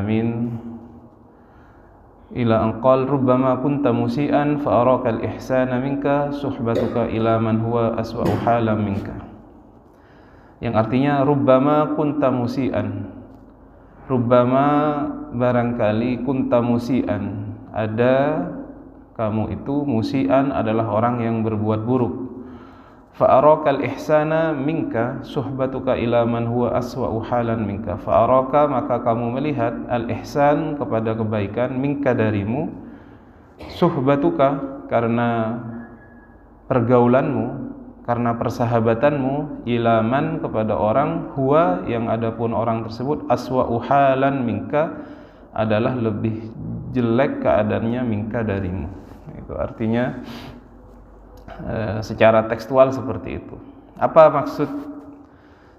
alamin. Ila anqal rubbama kunta musian fa araka al-ihsana minka suhbatuka ila man huwa aswa'u halan minka. Yang artinya rubbama kunta musian. Rubbama barangkali kunta musian, ada kamu itu musian adalah orang yang berbuat buruk. Fa araka al-ihsana minka suhbatuka ila man huwa aswa'u halan minka. Fa araka, maka kamu melihat al-ihsan kepada kebaikan minka darimu, suhbatuka karena pergaulanmu, karena persahabatanmu, ila man kepada orang, huwa yang adapun orang tersebut aswa'u halan minka adalah lebih jelek keadaannya minka darimu. Itu artinya secara tekstual seperti itu. Apa maksud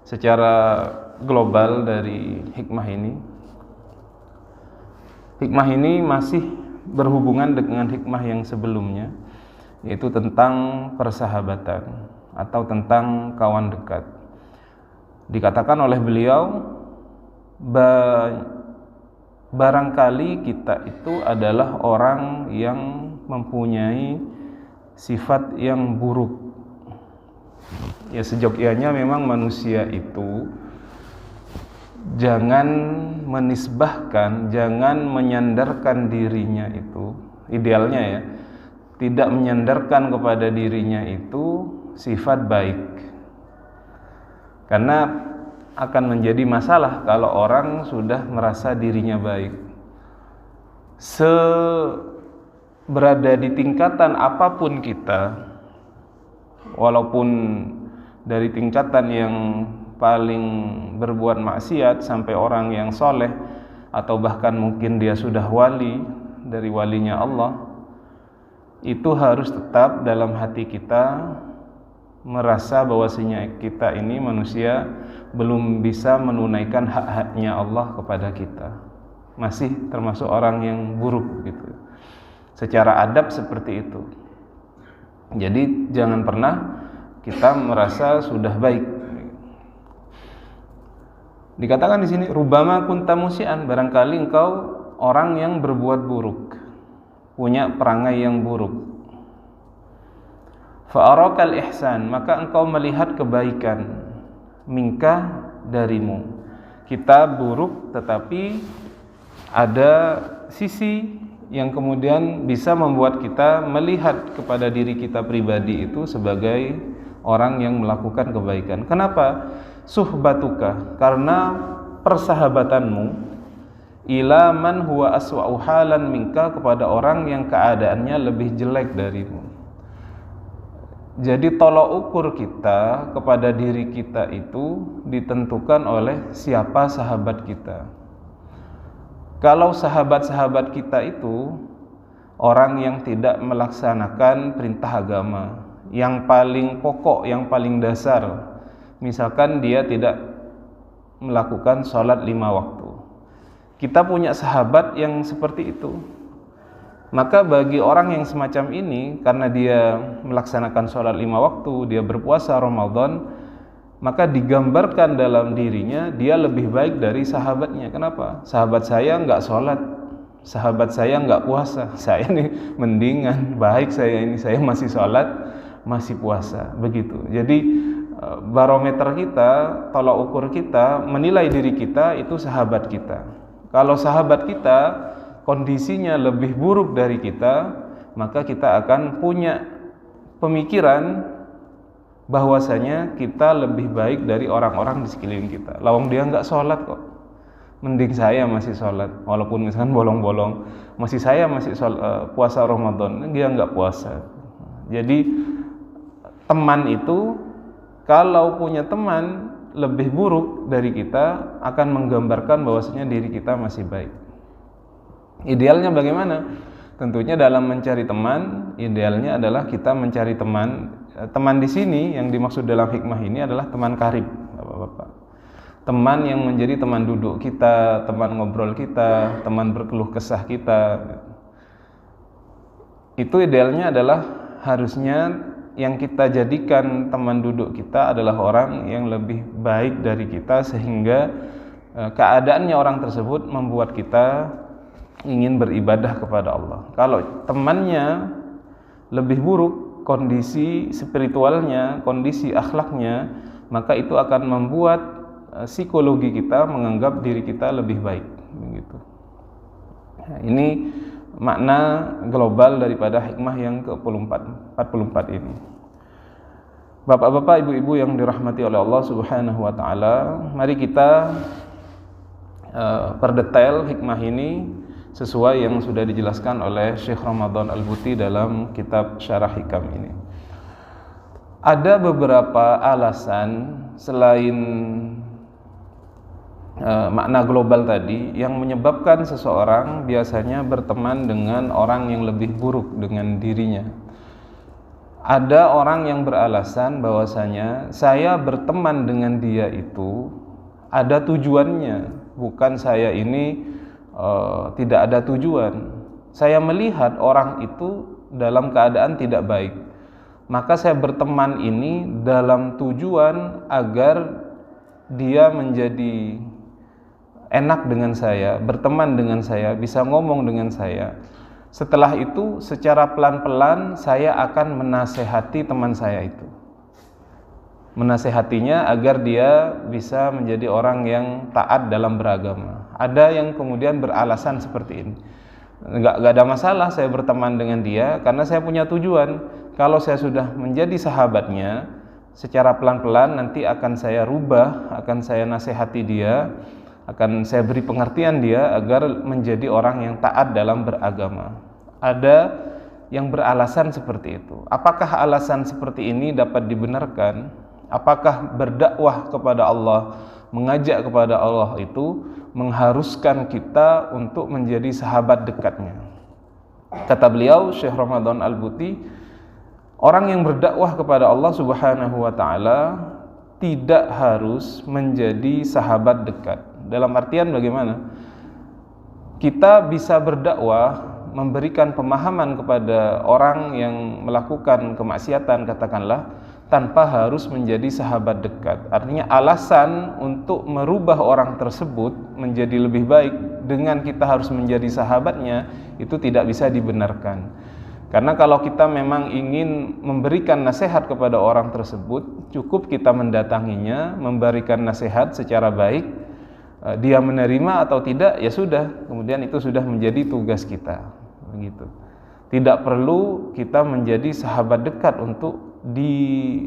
secara global dari hikmah ini? Hikmah ini masih berhubungan dengan hikmah yang sebelumnya, yaitu tentang persahabatan atau tentang kawan dekat. Dikatakan oleh beliau, barangkali kita itu adalah orang yang mempunyai sifat yang buruk. Ya, sejogianya memang manusia itu jangan menisbahkan, jangan menyandarkan dirinya itu, idealnya ya, tidak menyandarkan kepada dirinya itu sifat baik. Karena akan menjadi masalah kalau orang sudah merasa dirinya baik. Berada di tingkatan apapun kita, walaupun dari tingkatan yang paling berbuat maksiat sampai orang yang soleh, atau bahkan mungkin dia sudah wali dari walinya Allah, itu harus tetap dalam hati kita merasa bahwasanya kita ini manusia belum bisa menunaikan hak-haknya Allah kepada kita, masih termasuk orang yang buruk gitu. Secara adab seperti itu. Jadi jangan pernah kita merasa sudah baik. Dikatakan di sini rubbama kunta musian, barangkali engkau orang yang berbuat buruk, punya perangai yang buruk. Fa arakal ihsan, maka engkau melihat kebaikan minka darimu. Kita buruk tetapi ada sisi yang kemudian bisa membuat kita melihat kepada diri kita pribadi itu sebagai orang yang melakukan kebaikan. Kenapa? Suhbatuka, karena persahabatanmu, ila man huwa aswa'u halan minka, kepada orang yang keadaannya lebih jelek darimu. Jadi tolok ukur kita kepada diri kita itu ditentukan oleh siapa sahabat kita. Kalau sahabat-sahabat kita itu orang yang tidak melaksanakan perintah agama, yang paling pokok, yang paling dasar, misalkan dia tidak melakukan sholat 5 waktu, kita punya sahabat yang seperti itu, maka bagi orang yang semacam ini, karena dia melaksanakan sholat 5 waktu, dia berpuasa Ramadan, maka digambarkan dalam dirinya dia lebih baik dari sahabatnya. Kenapa? Sahabat saya enggak sholat, sahabat saya enggak puasa, saya ini mendingan, baik saya ini, saya masih sholat, masih puasa. Begitu. Jadi barometer kita, tolak ukur kita, menilai diri kita itu sahabat kita. Kalau sahabat kita kondisinya lebih buruk dari kita, maka kita akan punya pemikiran bahwasanya kita lebih baik dari orang-orang di sekeliling kita. Lawang dia enggak sholat kok, mending saya masih sholat, walaupun misalkan bolong-bolong, saya masih puasa Ramadan, dia enggak puasa. Jadi teman itu, kalau punya teman lebih buruk dari kita, akan menggambarkan bahwasanya diri kita masih baik. Idealnya bagaimana? Tentunya dalam mencari teman, idealnya adalah kita mencari teman. Teman di sini yang dimaksud dalam hikmah ini adalah teman karib, Bapak-bapak. Teman yang menjadi teman duduk kita, teman ngobrol kita, teman berkeluh kesah kita. Itu idealnya adalah harusnya yang kita jadikan teman duduk kita adalah orang yang lebih baik dari kita, sehingga keadaannya orang tersebut membuat kita ingin beribadah kepada Allah. Kalau temannya lebih buruk kondisi spiritualnya, kondisi akhlaknya, maka itu akan membuat psikologi kita menganggap diri kita lebih baik, begitu. Nah, ini makna global daripada hikmah yang ke-44 ini. Bapak-bapak, ibu-ibu yang dirahmati oleh Allah Subhanahu wa taala, mari kita perdetail hikmah ini sesuai yang sudah dijelaskan oleh Syekh Ramadan Al-Buti dalam kitab Syarah Hikam ini. Ada beberapa alasan selain makna global tadi yang menyebabkan seseorang biasanya berteman dengan orang yang lebih buruk dengan dirinya. Ada orang yang beralasan bahwasanya saya berteman dengan dia itu ada tujuannya, bukan saya ini tidak ada tujuan. Saya melihat orang itu dalam keadaan tidak baik, maka saya berteman ini dalam tujuan agar dia menjadi enak dengan saya, berteman dengan saya, bisa ngomong dengan saya. Setelah itu secara pelan-pelan saya akan menasehati teman saya itu, menasehatinya agar dia bisa menjadi orang yang taat dalam beragama. Ada yang kemudian beralasan seperti ini, nggak ada masalah saya berteman dengan dia karena saya punya tujuan. Kalau saya sudah menjadi sahabatnya, secara pelan-pelan nanti akan saya rubah, akan saya nasihati dia, akan saya beri pengertian dia agar menjadi orang yang taat dalam beragama. Ada yang beralasan seperti itu. Apakah alasan seperti ini dapat dibenarkan? Apakah berdakwah kepada Allah, mengajak kepada Allah itu mengharuskan kita untuk menjadi sahabat dekatnya? Kata beliau, Syekh Ramadan Al-Buti, orang yang berdakwah kepada Allah Subhanahu wa taala tidak harus menjadi sahabat dekat. Dalam artian bagaimana? Kita bisa berdakwah, memberikan pemahaman kepada orang yang melakukan kemaksiatan katakanlah, tanpa harus menjadi sahabat dekat. Artinya alasan untuk merubah orang tersebut menjadi lebih baik dengan kita harus menjadi sahabatnya itu tidak bisa dibenarkan. Karena kalau kita memang ingin memberikan nasihat kepada orang tersebut, cukup kita mendatanginya, memberikan nasihat secara baik, dia menerima atau tidak, ya sudah, kemudian itu sudah menjadi tugas kita, begitu. Tidak perlu kita menjadi sahabat dekat untuk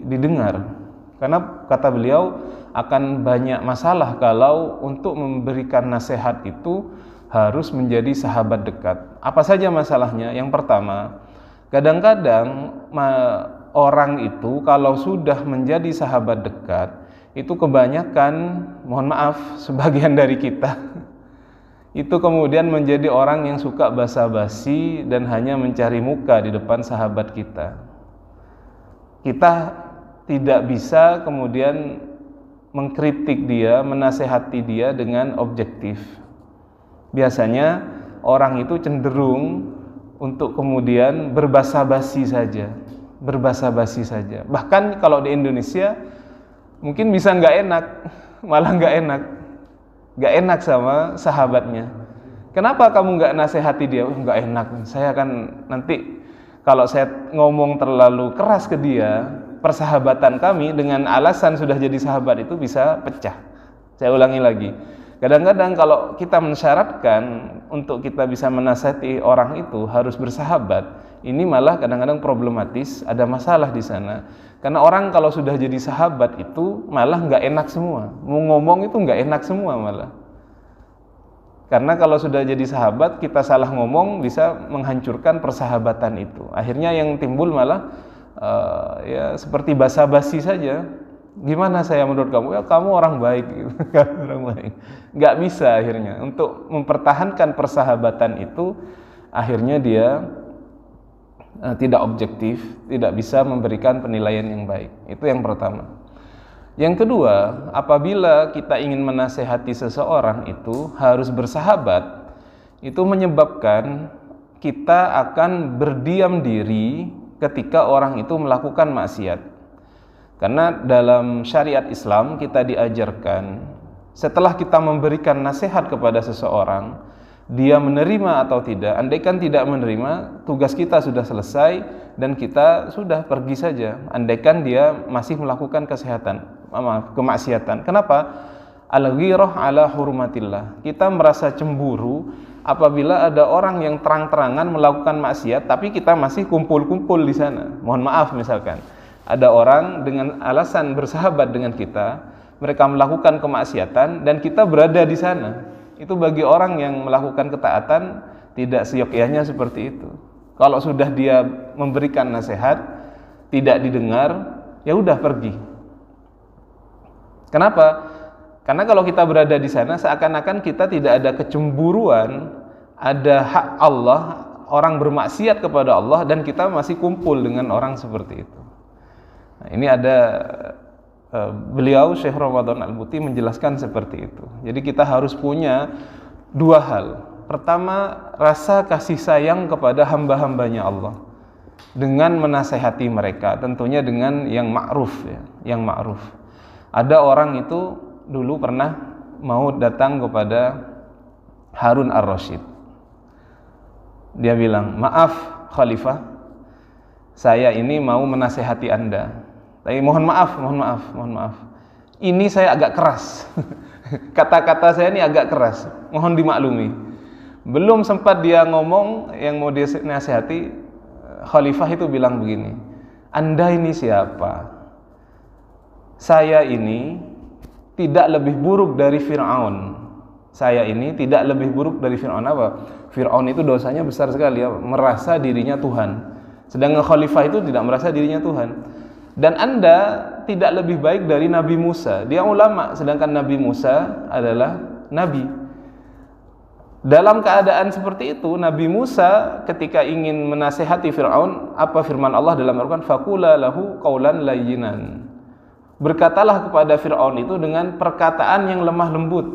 didengar, karena kata beliau akan banyak masalah kalau untuk memberikan nasihat itu harus menjadi sahabat dekat. Apa saja masalahnya? Yang pertama, kadang-kadang orang itu kalau sudah menjadi sahabat dekat, itu kebanyakan, mohon maaf, sebagian dari kita itu kemudian menjadi orang yang suka basa-basi dan hanya mencari muka di depan sahabat kita. Kita tidak bisa kemudian mengkritik dia, menasehati dia dengan objektif. Biasanya orang itu cenderung untuk kemudian berbasa-basi saja. Bahkan kalau di Indonesia mungkin bisa nggak enak, malah nggak enak sama sahabatnya. Kenapa kamu nggak nasihati dia? Nggak enak, saya kan nanti kalau saya ngomong terlalu keras ke dia, persahabatan kami dengan alasan sudah jadi sahabat itu bisa pecah. Saya ulangi lagi. Kadang-kadang kalau kita mensyaratkan untuk kita bisa menasihati orang itu harus bersahabat, ini malah kadang-kadang problematis, ada masalah di sana. Karena orang kalau sudah jadi sahabat itu malah nggak enak semua, mau ngomong itu nggak enak semua malah. Karena kalau sudah jadi sahabat, kita salah ngomong bisa menghancurkan persahabatan itu. Akhirnya yang timbul malah ya seperti basa-basi saja. Gimana saya menurut kamu? Ya kamu orang baik, gitu. Orang baik. Nggak bisa akhirnya untuk mempertahankan persahabatan itu. Akhirnya dia tidak objektif, tidak bisa memberikan penilaian yang baik. Itu yang pertama. Yang kedua, apabila kita ingin menasehati seseorang itu harus bersahabat, itu menyebabkan kita akan berdiam diri ketika orang itu melakukan maksiat. Karena dalam syariat Islam kita diajarkan Setelah kita memberikan nasihat kepada seseorang, dia menerima atau tidak, andaikan tidak menerima, tugas kita sudah selesai dan kita sudah pergi saja. Andaikan dia masih melakukan kemaksiatan. Kenapa? Al-ghirah ala hurmatillah. Kita merasa cemburu apabila ada orang yang terang-terangan melakukan maksiat tapi kita masih kumpul-kumpul di sana. Mohon maaf, misalkan ada orang dengan alasan bersahabat dengan kita, mereka melakukan kemaksiatan dan kita berada di sana. Itu bagi orang yang melakukan ketaatan tidak seyogyanya seperti itu. Kalau sudah dia memberikan nasihat tidak didengar, ya udah pergi. Kenapa? Karena kalau kita berada di sana seakan-akan kita tidak ada kecemburuan, ada hak Allah, orang bermaksiat kepada Allah dan kita masih kumpul dengan orang seperti itu. Nah, ini ada beliau Syekh Ramadan Al-Buti menjelaskan seperti itu. Jadi kita harus punya dua hal. Pertama, rasa kasih sayang kepada hamba-hambanya Allah dengan menasehati mereka, tentunya dengan yang ma'ruf ya, yang ma'ruf. Ada orang itu dulu pernah mau datang kepada Harun Ar-Rasyid. Dia bilang, "Maaf Khalifah, saya ini mau menasehati Anda. Tapi mohon maaf. Ini saya agak keras. Kata-kata saya ini agak keras. Mohon dimaklumi." Belum sempat dia ngomong yang mau dia nasihati, Khalifah itu bilang begini, "Anda ini siapa? Saya ini tidak lebih buruk dari Fir'aun. Saya ini tidak lebih buruk dari Fir'aun." Apa? Fir'aun itu dosanya besar sekali ya, merasa dirinya Tuhan. Sedangkan Khalifah itu tidak merasa dirinya Tuhan. Dan Anda tidak lebih baik dari Nabi Musa. Dia ulama, sedangkan Nabi Musa adalah nabi. Dalam keadaan seperti itu, Nabi Musa ketika ingin menasehati Fir'aun, apa firman Allah dalam Al-Quran? "Faqula lahu qawlan layyinan." Berkatalah kepada Fir'aun itu dengan perkataan yang lemah lembut.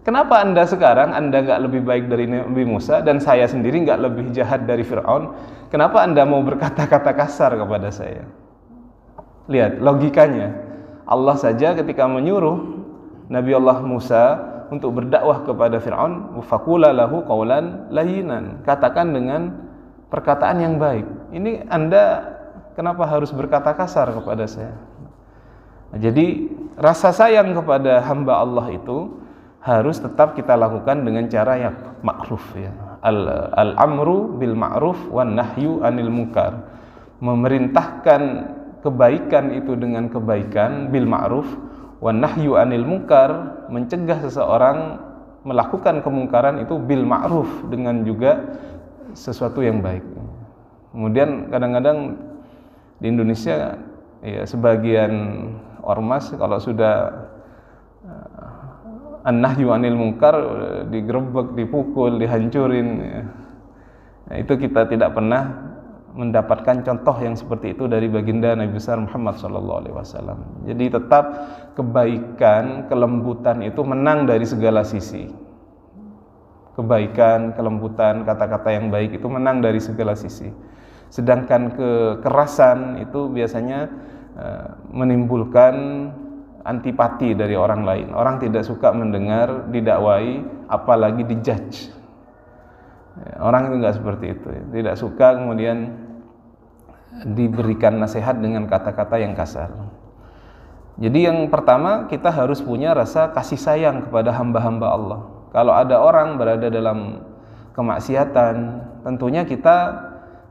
Kenapa Anda sekarang, Anda nggak lebih baik dari Nabi Musa dan saya sendiri nggak lebih jahat dari Fir'aun? Kenapa Anda mau berkata-kata kasar kepada saya? Lihat logikanya. Allah saja ketika menyuruh Nabi Allah Musa untuk berdakwah kepada Fir'aun, faqula lahu qawlan layyinan, katakan dengan perkataan yang baik. Ini Anda kenapa harus berkata kasar kepada saya? Nah, jadi rasa sayang kepada hamba Allah itu harus tetap kita lakukan dengan cara yang ma'ruf ya. Al-amru bil ma'ruf wan nahyu anil munkar. Memerintahkan kebaikan itu dengan kebaikan bil ma'ruf wan nahyu anil munkar, mencegah seseorang melakukan kemungkaran itu bil ma'ruf, dengan juga sesuatu yang baik. Kemudian kadang-kadang di Indonesia ya sebagian ormas kalau sudah an-nahyu anil munkar digerebek, dipukul, dihancurin ya. Nah, itu kita tidak pernah mendapatkan contoh yang seperti itu dari baginda Nabi besar Muhammad SAW. Jadi tetap kebaikan, kelembutan itu menang dari segala sisi. Kebaikan, kelembutan, kata-kata yang baik itu menang dari segala sisi. Sedangkan kekerasan itu biasanya menimbulkan antipati dari orang lain. Orang tidak suka mendengar didakwai, apalagi dijudge. Orang itu enggak seperti itu, tidak suka kemudian diberikan nasihat dengan kata-kata yang kasar. Jadi yang pertama, kita harus punya rasa kasih sayang kepada hamba-hamba Allah. Kalau ada orang berada dalam kemaksiatan, tentunya kita,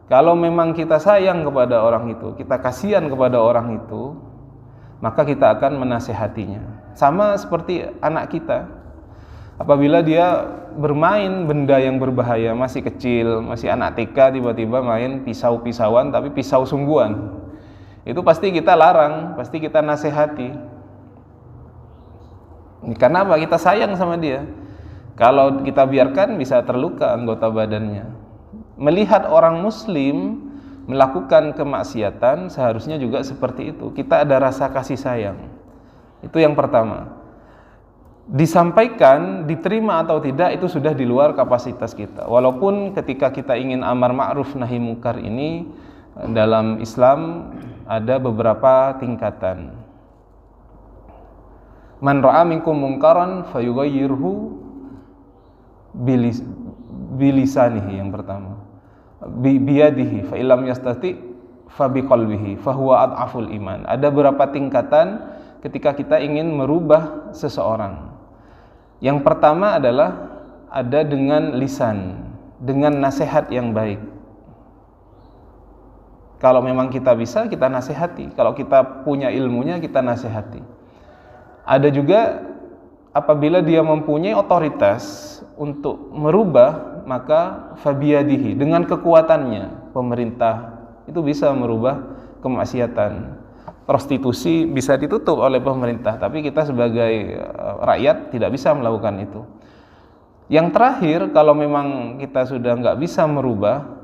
kalau memang kita sayang kepada orang itu, kita kasihan kepada orang itu, maka kita akan menasehatinya. Sama seperti anak kita. Apabila dia bermain benda yang berbahaya, masih kecil, masih anak TK, tiba-tiba main pisau-pisauan, tapi pisau sungguhan, itu pasti kita larang, pasti kita nasihati. Karena apa? Kita sayang sama dia. Kalau kita biarkan, bisa terluka anggota badannya. Melihat orang muslim melakukan kemaksiatan, seharusnya juga seperti itu. Kita ada rasa kasih sayang. Itu yang pertama. Disampaikan, diterima atau tidak, itu sudah di luar kapasitas kita. Walaupun ketika kita ingin amar ma'ruf nahi munkar ini, dalam Islam ada beberapa tingkatan. Man ra'a minkum munkaran fayughayyirhu bilisanihi, yang pertama. Biyadihi fa illam yastati fa biqalbihi fa huwa adhaful iman. Ada beberapa tingkatan ketika kita ingin merubah seseorang. Yang pertama adalah ada dengan lisan, dengan nasihat yang baik. Kalau memang kita bisa, kita nasihati. Kalau kita punya ilmunya, kita nasihati. Ada juga apabila dia mempunyai otoritas untuk merubah, maka fabiyadihi, dengan kekuatannya. Pemerintah itu bisa merubah kemaksiatan. Prostitusi bisa ditutup oleh pemerintah, tapi kita sebagai rakyat tidak bisa melakukan itu. Yang terakhir, kalau memang kita sudah nggak bisa merubah,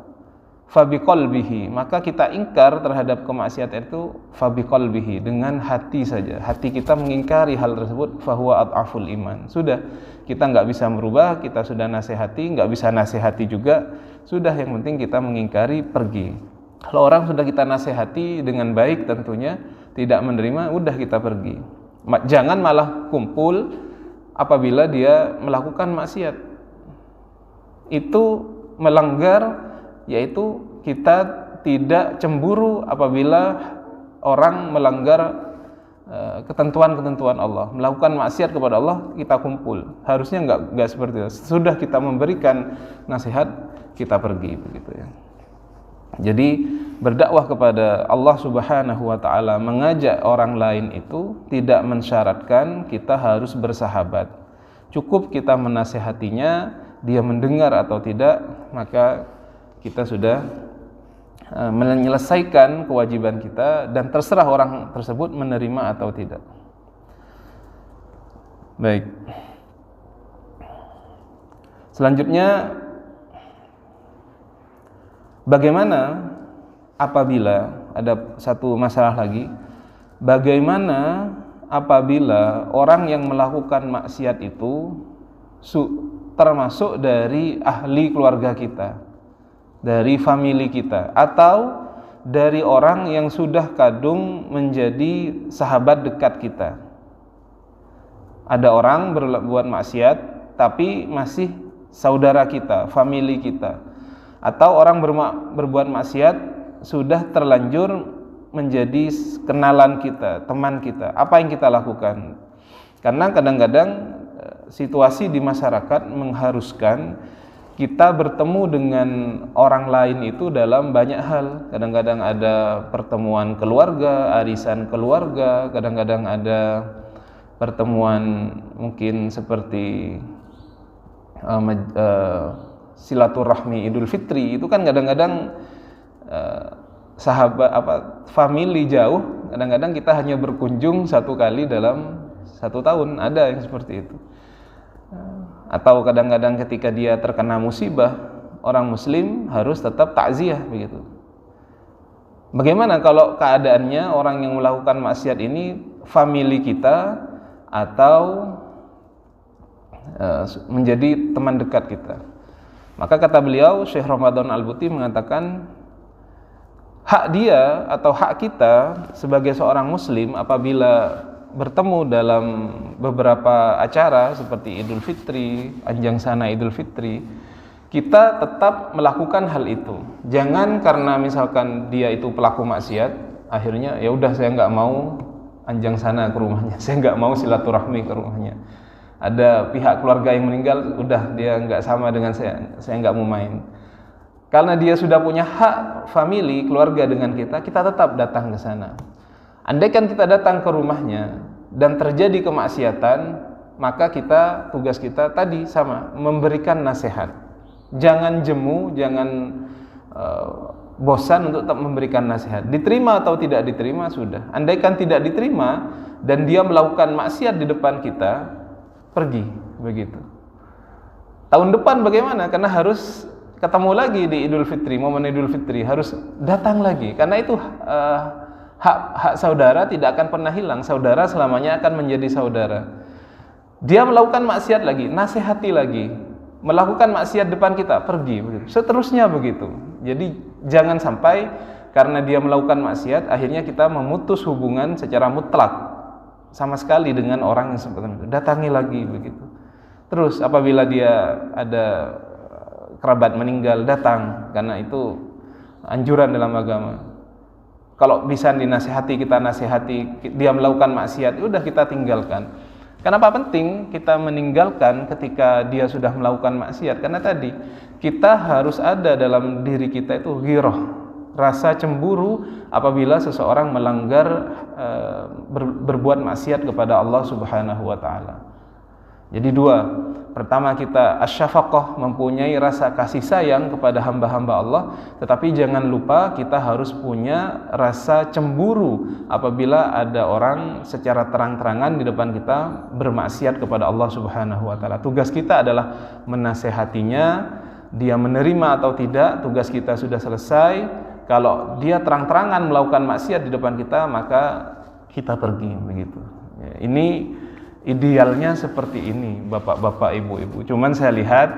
fabiqalbihi, maka kita ingkar terhadap kemaksiatan itu fabiqalbihi, dengan hati saja. Hati kita mengingkari hal tersebut, fahuwa adhaful iman. Sudah, kita nggak bisa merubah, kita sudah nasihati, nggak bisa nasihati juga, sudah, yang penting kita mengingkari, pergi. Kalau orang sudah kita nasihati dengan baik, tentunya tidak menerima, udah kita pergi. Jangan malah kumpul apabila dia melakukan maksiat. Itu melanggar, yaitu kita tidak cemburu apabila orang melanggar ketentuan-ketentuan Allah, melakukan maksiat kepada Allah, kita kumpul. Harusnya enggak seperti itu. Sudah kita memberikan nasihat, kita pergi, begitu ya. Jadi berdakwah kepada Allah Subhanahu wa taala, mengajak orang lain itu tidak mensyaratkan kita harus bersahabat. Cukup kita menasihatinya, dia mendengar atau tidak, maka kita sudah menyelesaikan kewajiban kita, dan terserah orang tersebut menerima atau tidak. Baik. Selanjutnya, bagaimana apabila ada satu masalah lagi, bagaimana apabila orang yang melakukan maksiat itu termasuk dari ahli keluarga kita, dari famili kita, atau dari orang yang sudah kadung menjadi sahabat dekat kita. Ada orang berbuat maksiat tapi masih saudara kita, famili kita, atau orang berbuat maksiat sudah terlanjur menjadi kenalan kita, teman kita. Apa yang kita lakukan? Karena kadang-kadang situasi di masyarakat mengharuskan kita bertemu dengan orang lain itu dalam banyak hal. Kadang-kadang ada pertemuan keluarga, arisan keluarga, kadang-kadang ada pertemuan mungkin seperti silaturahmi Idul Fitri. Itu kan kadang-kadang famili jauh, kadang-kadang kita hanya berkunjung satu kali dalam 1 tahun, ada yang seperti itu. Atau kadang-kadang ketika dia terkena musibah, orang muslim harus tetap takziah, begitu. Bagaimana kalau keadaannya orang yang melakukan maksiat ini famili kita atau menjadi teman dekat kita? Maka kata beliau, Syekh Ramadan Al-Buti mengatakan, hak dia atau hak kita sebagai seorang muslim apabila bertemu dalam beberapa acara seperti Idul Fitri, Anjang Sana Idul Fitri, kita tetap melakukan hal itu. Jangan karena misalkan dia itu pelaku maksiat, akhirnya ya udah saya nggak mau Anjang Sana ke rumahnya, saya nggak mau silaturahmi ke rumahnya. Ada pihak keluarga yang meninggal, udah dia nggak sama dengan saya nggak mau main. Karena dia sudah punya hak famili, keluarga dengan kita tetap datang ke sana. Andaikan kita datang ke rumahnya dan terjadi kemaksiatan, maka tugas kita tadi sama, memberikan nasihat. Jangan jemu, jangan bosan untuk tetap memberikan nasihat. Diterima atau tidak diterima, sudah. Andaikan tidak diterima dan dia melakukan maksiat di depan kita, pergi, begitu. Tahun depan bagaimana? Karena harus ketemu lagi di Idul Fitri, momen Idul Fitri, harus datang lagi. Karena itu hak saudara tidak akan pernah hilang. Saudara selamanya akan menjadi saudara. Dia melakukan maksiat lagi, nasihati lagi. Melakukan maksiat depan kita, pergi, begitu. Seterusnya begitu. Jadi jangan sampai karena dia melakukan maksiat akhirnya kita memutus hubungan secara mutlak. sama sekali dengan orang yang seperti itu. Datangi lagi begitu. Terus apabila dia ada kerabat meninggal, datang, karena itu anjuran dalam agama. Kalau bisa dinasihati, kita nasihati. Dia melakukan maksiat, udah kita tinggalkan. Kenapa penting kita meninggalkan ketika dia sudah melakukan maksiat? Karena tadi kita harus ada dalam diri kita itu ghirah, rasa cemburu apabila seseorang melanggar berbuat maksiat kepada Allah Subhanahu wa taala. Jadi dua, pertama kita asyafaqah, mempunyai rasa kasih sayang kepada hamba-hamba Allah, tetapi jangan lupa kita harus punya rasa cemburu apabila ada orang secara terang-terangan di depan kita bermaksiat kepada Allah Subhanahu wa taala. Tugas kita adalah menasehatinya, dia menerima atau tidak, tugas kita sudah selesai. Kalau dia terang-terangan melakukan maksiat di depan kita, maka kita pergi begitu. Ini idealnya seperti ini, bapak-bapak, ibu-ibu. Cuman saya lihat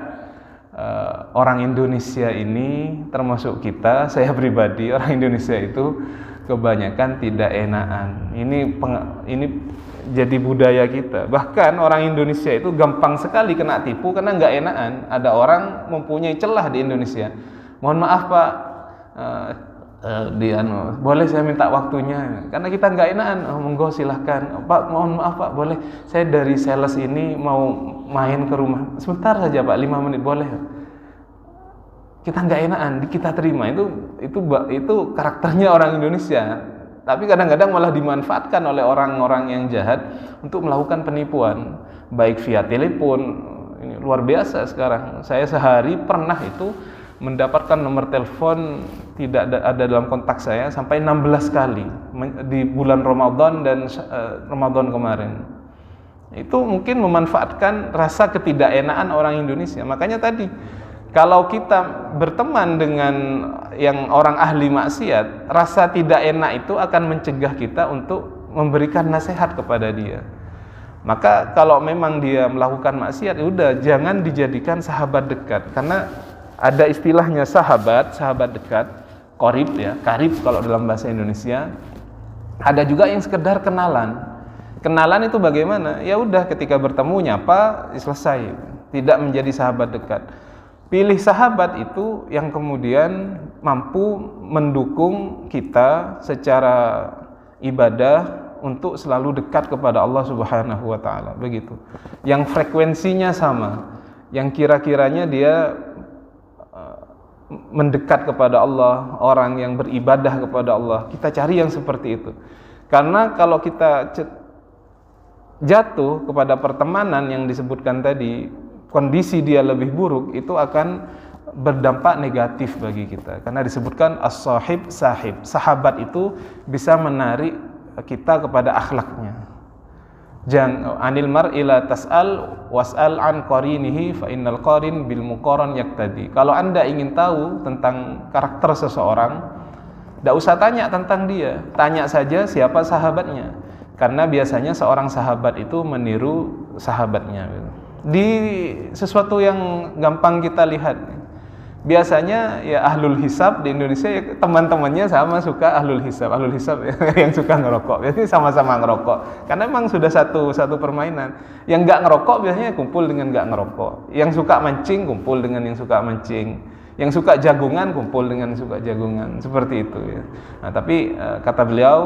orang Indonesia ini, termasuk kita, saya pribadi, orang Indonesia itu kebanyakan tidak enakan. Ini jadi budaya kita. Bahkan orang Indonesia itu gampang sekali kena tipu karena nggak enakan. Ada orang mempunyai celah di Indonesia. Mohon maaf Pak, boleh saya minta waktunya, karena kita nggak enakan. Monggo silahkan Pak, mohon maaf Pak, boleh saya dari sales ini mau main ke rumah sebentar saja Pak, 5 menit boleh? Kita nggak enakan, kita terima. Itu karakternya orang Indonesia. Tapi kadang-kadang malah dimanfaatkan oleh orang-orang yang jahat untuk melakukan penipuan, baik via telepon. Ini luar biasa sekarang. Saya sehari pernah itu mendapatkan nomor telepon tidak ada dalam kontak saya sampai 16 kali di bulan Ramadan dan Ramadan kemarin. Itu mungkin memanfaatkan rasa ketidakenaan orang Indonesia. Makanya tadi kalau kita berteman dengan yang orang ahli maksiat, rasa tidak enak itu akan mencegah kita untuk memberikan nasihat kepada dia. Maka kalau memang dia melakukan maksiat, udah jangan dijadikan sahabat dekat, karena ada istilahnya sahabat dekat, qarib ya, karib kalau dalam bahasa Indonesia. Ada juga yang sekedar kenalan. Kenalan itu bagaimana? Ya udah ketika bertemu nyapa, selesai. Tidak menjadi sahabat dekat. Pilih sahabat itu yang kemudian mampu mendukung kita secara ibadah untuk selalu dekat kepada Allah Subhanahu wa taala, begitu. Yang frekuensinya sama, yang kira-kiranya dia mendekat kepada Allah, orang yang beribadah kepada Allah. Kita cari yang seperti itu. Karena kalau kita jatuh kepada pertemanan yang disebutkan tadi, kondisi dia lebih buruk, itu akan berdampak negatif bagi kita. Karena disebutkan as-sahib sahib. Sahabat itu bisa menarik kita kepada akhlaknya. Jangan anil mar'i la tas'al was'al an qarinihi fa innal qarin bil muqaran yaqtadi. Kalau Anda ingin tahu tentang karakter seseorang, tidak usah tanya tentang dia, tanya saja siapa sahabatnya. Karena biasanya seorang sahabat itu meniru sahabatnya. Di sesuatu yang gampang kita lihat, biasanya ya ahlul hisab di Indonesia ya, teman-temannya sama suka ahlul hisab ya, yang suka ngerokok. Biasanya sama-sama ngerokok. Karena memang sudah satu permainan. Yang nggak ngerokok biasanya kumpul dengan nggak ngerokok. Yang suka mancing kumpul dengan yang suka mancing. Yang suka jagungan kumpul dengan yang suka jagungan. Seperti itu ya. Nah, tapi kata beliau,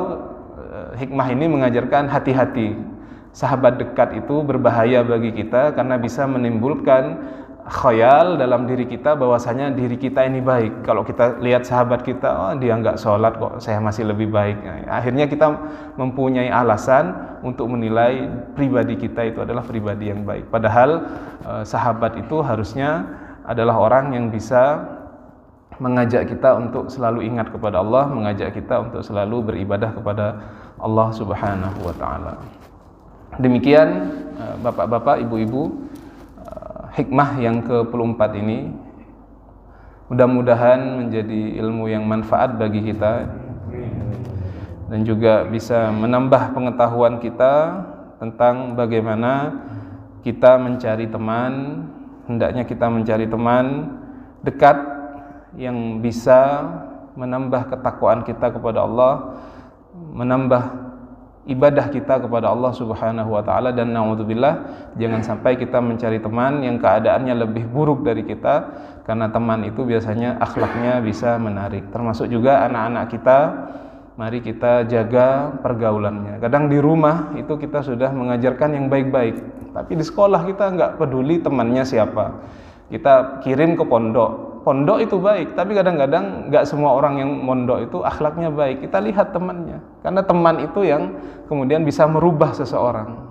hikmah ini mengajarkan hati-hati. Sahabat dekat itu berbahaya bagi kita karena bisa menimbulkan khayal dalam diri kita bahwasanya diri kita ini baik. Kalau kita lihat sahabat kita, oh dia nggak sholat kok, saya masih lebih baik. Nah, akhirnya kita mempunyai alasan untuk menilai pribadi kita itu adalah pribadi yang baik. Padahal sahabat itu harusnya adalah orang yang bisa mengajak kita untuk selalu ingat kepada Allah, mengajak kita untuk selalu beribadah kepada Allah Subhanahu wa taala. Demikian Bapak-bapak, Ibu-ibu, hikmah yang ke-24 ini mudah-mudahan menjadi ilmu yang manfaat bagi kita dan juga bisa menambah pengetahuan kita tentang bagaimana kita mencari teman. Hendaknya kita mencari teman dekat yang bisa menambah ketakwaan kita kepada Allah, menambah ibadah kita kepada Allah Subhanahu wa taala, dan naudzubillah jangan sampai kita mencari teman yang keadaannya lebih buruk dari kita, karena teman itu biasanya akhlaknya bisa menarik. Termasuk juga anak-anak kita, mari kita jaga pergaulannya. Kadang di rumah itu kita sudah mengajarkan yang baik-baik, tapi di sekolah kita nggak peduli temannya siapa. Kita kirim ke pondok. Pondok itu baik, tapi kadang-kadang nggak semua orang yang mondok itu akhlaknya baik. Kita lihat temannya, karena teman itu yang kemudian bisa merubah seseorang.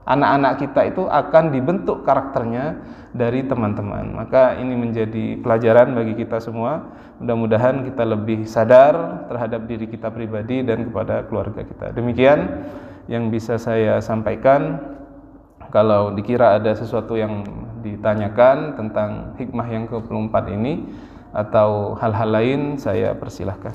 Anak-anak kita itu akan dibentuk karakternya dari teman-teman. Maka ini menjadi pelajaran bagi kita semua. Mudah-mudahan kita lebih sadar terhadap diri kita pribadi dan kepada keluarga kita. Demikian yang bisa saya sampaikan. Kalau dikira ada sesuatu yang ditanyakan tentang hikmah yang ke-24 ini atau hal-hal lain, saya persilahkan.